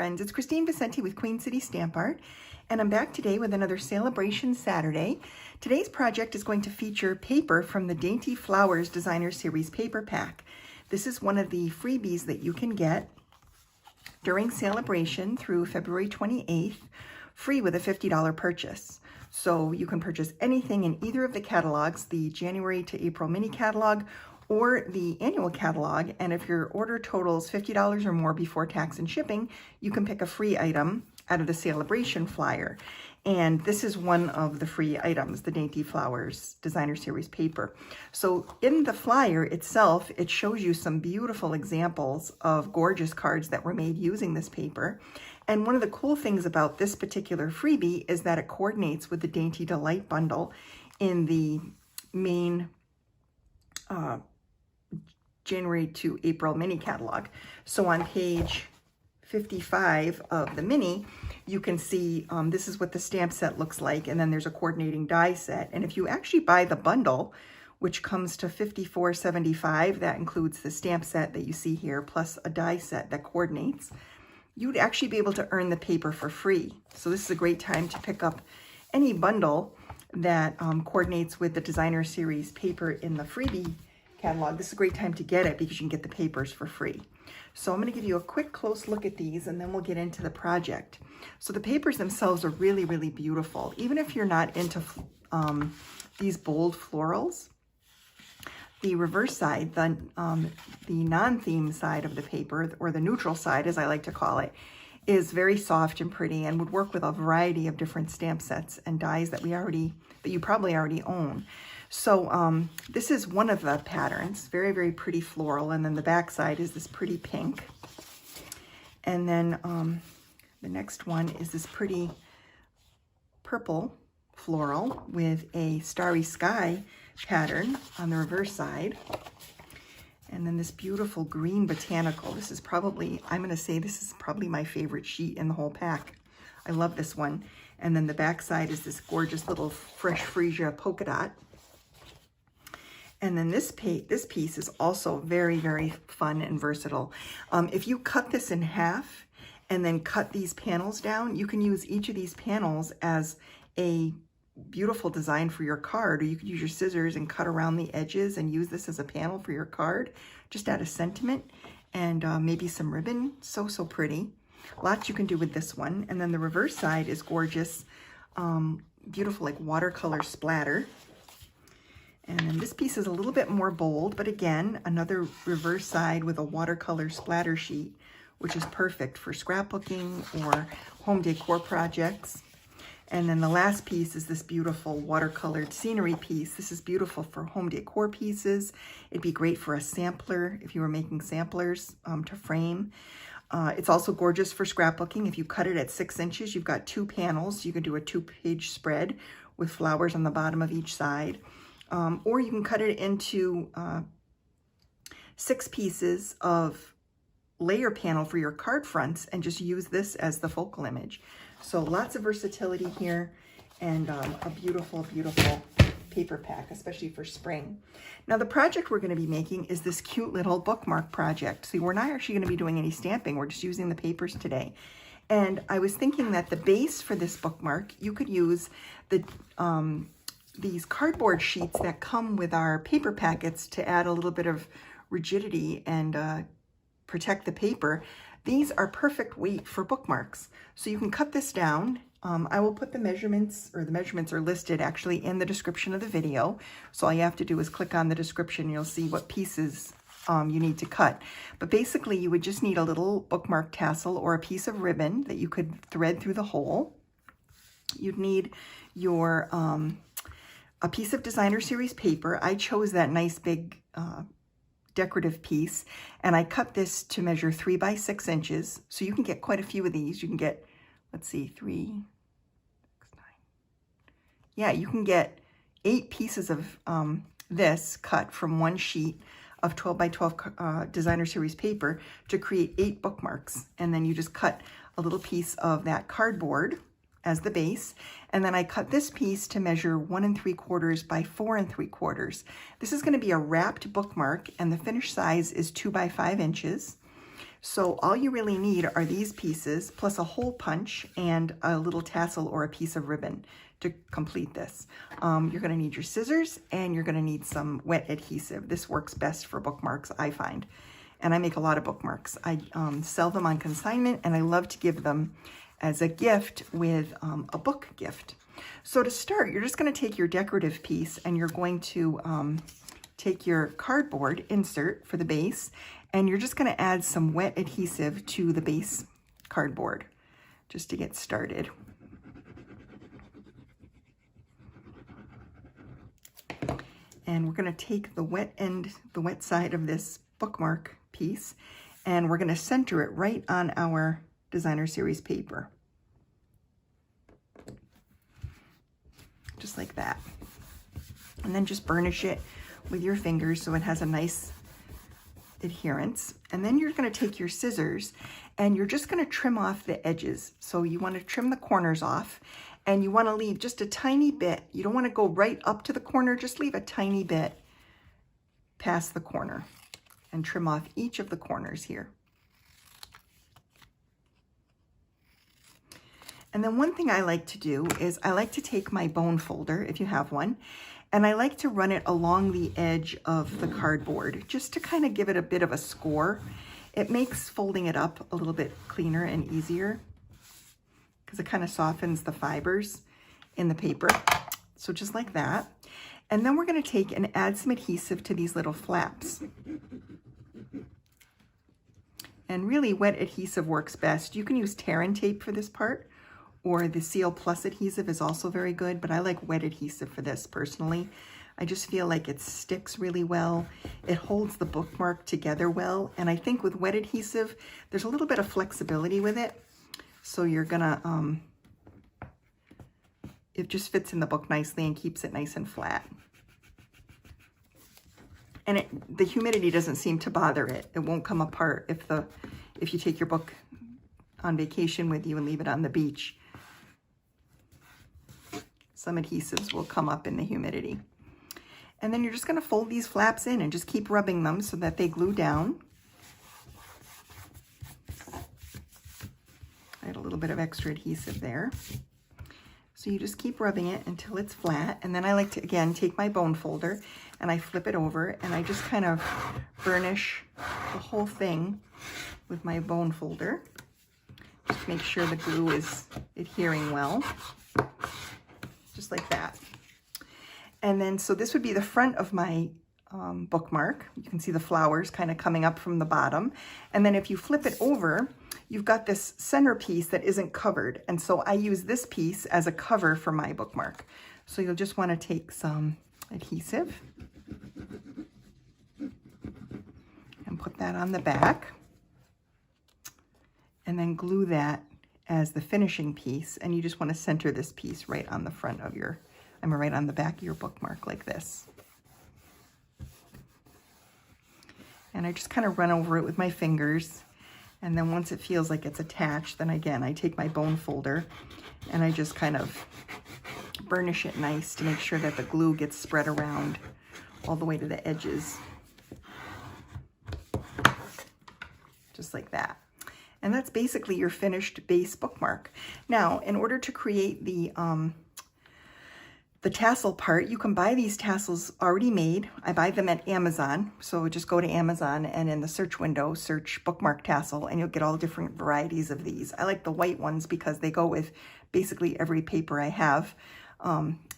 friends, it's Kristine Vicente with Queen City Stamp Art, and I'm back today with another Sale-a-Bration Saturday. Today's project is going to feature paper from the Dainty Flowers Designer Series paper pack. This is one of the freebies that you can get during Sale-a-Bration through February 28th, free with a $50 purchase. So you can purchase anything in either of the catalogs, the January to April mini catalog or the annual catalog, and if your order totals $50 or more before tax and shipping, you can pick a free item out of the Sale-a-Bration flyer. And this is one of the free items, the Dainty Flowers Designer Series paper. So in the flyer itself, it shows you some beautiful examples of gorgeous cards that were made using this paper. And one of the cool things about this particular freebie is that it coordinates with the Dainty Delight bundle in the main January to April mini catalog. So on page 55 of the mini, you can see this is what the stamp set looks like, and then there's a coordinating die set. And if you actually buy the bundle, which comes to $54.75, that includes the stamp set that you see here, plus a die set that coordinates, you'd actually be able to earn the paper for free. So this is a great time to pick up any bundle that coordinates with the Designer Series paper in the freebie catalog. This is a great time to get it because you can get the papers for free. So I'm going to give you a quick close look at these and then we'll get into the project. So the papers themselves are really, really beautiful. Even if you're not into these bold florals, the reverse side, the non-theme side of the paper, or the neutral side as I like to call it, is very soft and pretty and would work with a variety of different stamp sets and dies that you probably already own. So this is one of the patterns, very, very pretty floral. And then the back side is this pretty pink. And then the next one is this pretty purple floral with a starry sky pattern on the reverse side. And then this beautiful green botanical. This is probably, I'm going to say this is probably my favorite sheet in the whole pack. I love this one. And then the back side is this gorgeous little fresh freesia polka dot. And then this piece is also very, very fun and versatile. If you cut this in half and then cut these panels down, you can use each of these panels as a beautiful design for your card, or you could use your scissors and cut around the edges and use this as a panel for your card, just out of sentiment, and maybe some ribbon. So pretty. Lots you can do with this one. And then the reverse side is gorgeous, beautiful like watercolor splatter. And then this piece is a little bit more bold, but again, another reverse side with a watercolor splatter sheet, which is perfect for scrapbooking or home decor projects. And then the last piece is this beautiful watercolored scenery piece. This is beautiful for home decor pieces. It'd be great for a sampler if you were making samplers to frame. It's also gorgeous for scrapbooking. If you cut it at 6 inches, you've got 2 panels. You can do a 2-page spread with flowers on the bottom of each side. Or you can cut it into 6 pieces of layer panel for your card fronts and just use this as the focal image. So lots of versatility here, and a beautiful, beautiful paper pack, especially for spring. Now the project we're going to be making is this cute little bookmark project. See, we're not actually going to be doing any stamping. We're just using the papers today. And I was thinking that the base for this bookmark, you could use these cardboard sheets that come with our paper packets to add a little bit of rigidity and protect the paper. These are perfect weight for bookmarks. So you can cut this down. I will put the measurements, or the measurements are listed actually in the description of the video. So all you have to do is click on the description and you'll see what pieces you need to cut. But basically you would just need a little bookmark tassel or a piece of ribbon that you could thread through the hole. You'd need your a piece of Designer Series paper. I chose that nice big decorative piece, and I cut this to measure 3 by 6 inches. So you can get quite a few of these. You can get, let's see, 3, 6, 9. Yeah, you can get 8 pieces of this cut from one sheet of 12 by 12 Designer Series paper to create 8 bookmarks. And then you just cut a little piece of that cardboard as the base, and then I cut this piece to measure 1 3/4 by 4 3/4. This is going to be a wrapped bookmark, and the finished size is 2 by 5 inches. So all you really need are these pieces plus a hole punch and a little tassel or a piece of ribbon to complete this. You're going to need your scissors and you're going to need some wet adhesive. This works best for bookmarks, I find. And I make a lot of bookmarks. I sell them on consignment, and I love to give them as a gift with a book gift. So to start, you're just going to take your decorative piece and you're going to take your cardboard insert for the base, and you're just going to add some wet adhesive to the base cardboard just to get started. And we're going to take the wet end, the wet side of this bookmark piece, and we're going to center it right on our designer series paper. Just like that. And then just burnish it with your fingers so it has a nice adherence. And then you're going to take your scissors and you're just going to trim off the edges. So you want to trim the corners off, and you want to leave just a tiny bit. You don't want to go right up to the corner, just leave a tiny bit past the corner and trim off each of the corners here. And then one thing I like to do is I like to take my bone folder, if you have one, and I like to run it along the edge of the cardboard just to kind of give it a bit of a score. It makes folding it up a little bit cleaner and easier because it kind of softens the fibers in the paper. So just like that. And then we're going to take and add some adhesive to these little flaps. And really wet adhesive works best. You can use tear and tape for this part, or the Seal Plus adhesive is also very good, but I like wet adhesive for this personally. I just feel like it sticks really well. It holds the bookmark together well, and I think with wet adhesive, there's a little bit of flexibility with it. So you're gonna, it just fits in the book nicely and keeps it nice and flat. And the humidity doesn't seem to bother it. It won't come apart if you take your book on vacation with you and leave it on the beach. Some adhesives will come up in the humidity. And then you're just going to fold these flaps in and just keep rubbing them so that they glue down. I had a little bit of extra adhesive there. So you just keep rubbing it until it's flat. And then I like to, again, take my bone folder and I flip it over and I just kind of burnish the whole thing with my bone folder. Just make sure the glue is adhering well. Just like that. And then, so this would be the front of my bookmark. You can see the flowers kind of coming up from the bottom. And then if you flip it over, you've got this center piece that isn't covered. And so I use this piece as a cover for my bookmark. So you'll just want to take some adhesive and put that on the back. And then glue that as the finishing piece. And you just want to center this piece right on the front of your, right on the back of your bookmark like this. And I just kind of run over it with my fingers. And then once it feels like it's attached, then again, I take my bone folder and I just kind of burnish it nice to make sure that the glue gets spread around all the way to the edges. Just like that. And that's basically your finished base bookmark. Now, in order to create the tassel part, you can buy these tassels already made. I buy them at Amazon. So just go to Amazon and in the search window, search bookmark tassel, and you'll get all different varieties of these. I like the white ones because they go with basically every paper I have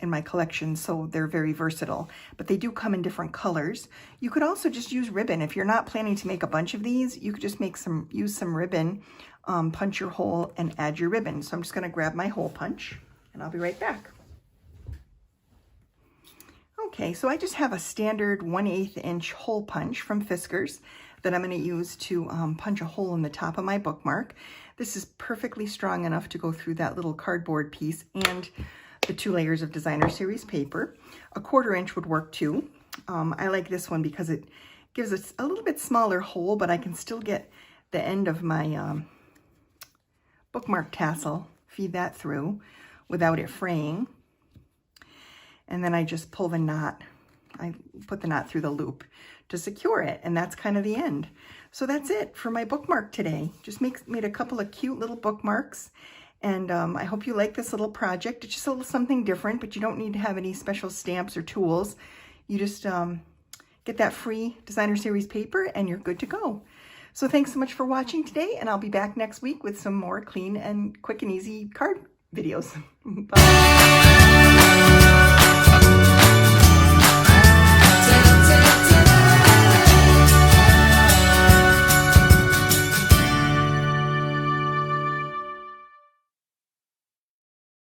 in my collection, so they're very versatile. But they do come in different colors. You could also just use ribbon. If you're not planning to make a bunch of these, you could just use some ribbon, punch your hole, and add your ribbon. So I'm just going to grab my hole punch, and I'll be right back. Okay, so I just have a standard 1/8 inch hole punch from Fiskars that I'm going to use to punch a hole in the top of my bookmark. This is perfectly strong enough to go through that little cardboard piece and the 2 layers of designer series paper. A 1/4 inch would work too. I like this one because it gives us a little bit smaller hole, but I can still get the end of my bookmark tassel, feed that through without it fraying. And then I just pull the knot. I put the knot through the loop to secure it, and that's kind of the end. So that's it for my bookmark today. Just made a couple of cute little bookmarks. And I hope you like this little project. It's just a little something different, but you don't need to have any special stamps or tools. You just get that free designer series paper and you're good to go. So thanks so much for watching today, and I'll be back next week with some more clean and quick and easy card videos. Bye.